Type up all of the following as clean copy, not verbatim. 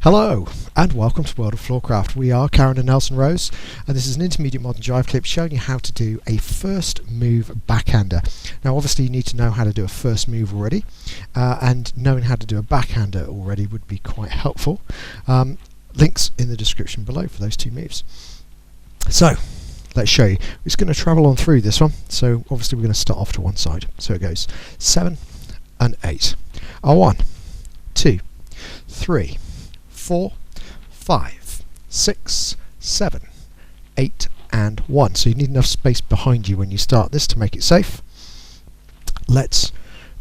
Hello and welcome to World of Floorcraft. We are Karen and Nelson Rose, and this is an Intermediate Modern Jive Clip showing you how to do a first move backhander. Now obviously you need to know how to do a first move already, and knowing how to do a backhander already would be quite helpful. Links in the description below for those two moves. So let's show you. We're just going to travel on through this one, so obviously we're going to start off to one side. So it goes 7 and 8. 1, 2, 3, 4, 5, 6, 7, 8 and 1. So you need enough space behind you when you start this to make it safe. Let's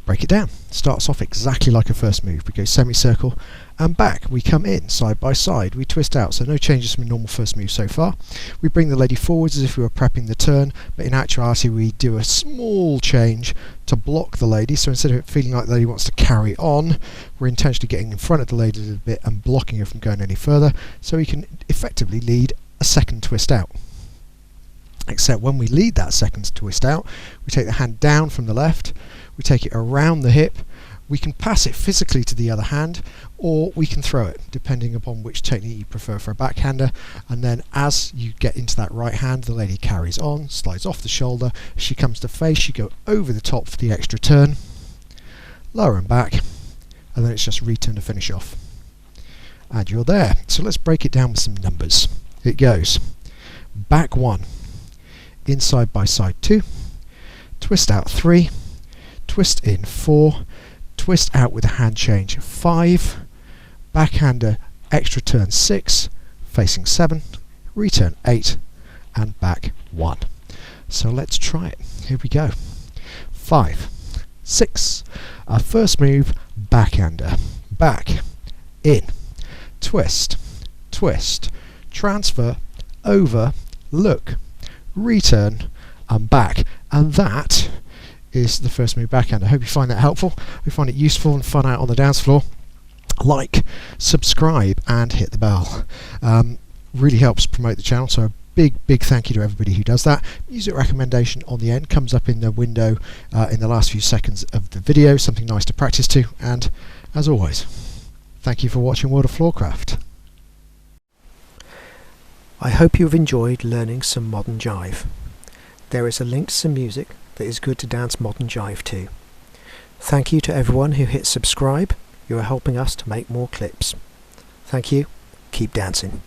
break it down. Starts off exactly like a first move. We go semicircle and back. We come in side by side. We twist out, so no changes from a normal first move so far. We bring the lady forwards as if we were prepping the turn, but in actuality we do a small change to block the lady. So instead of it feeling like the lady wants to carry on, we're intentionally getting in front of the lady a little bit and blocking her from going any further, so we can effectively lead a second twist out. Except when we lead that second twist out, we take the hand down from the left, we take it around the hip, we can pass it physically to the other hand, or we can throw it, depending upon which technique you prefer for a backhander. And then as you get into that right hand, the lady carries on, slides off the shoulder. As she comes to face, you go over the top for the extra turn, lower and back, and then it's just return to finish off. And you're there. So let's break it down with some numbers. It goes back 1, inside by side 2, twist out 3, twist in 4, twist out with a hand change 5, backhander extra turn 6, facing 7, return 8 and back 1. So let's try it. Here we go. 5, 6, our first move, backhander, back, in, twist, twist, transfer, over, look, return and back. And that is the first move backhand. I hope you find that helpful. Hope you find it useful and fun out on the dance floor. Like, subscribe and hit the bell. Really helps promote the channel, so a big thank you to everybody who does that. Music recommendation on the end comes up in the window in the last few seconds of the video, something nice to practice to. And as always, thank you for watching World of Floorcraft. I hope you've enjoyed learning some modern jive. There is a link to some music that is good to dance modern jive to. Thank you to everyone who hit subscribe. You are helping us to make more clips. Thank you. Keep dancing.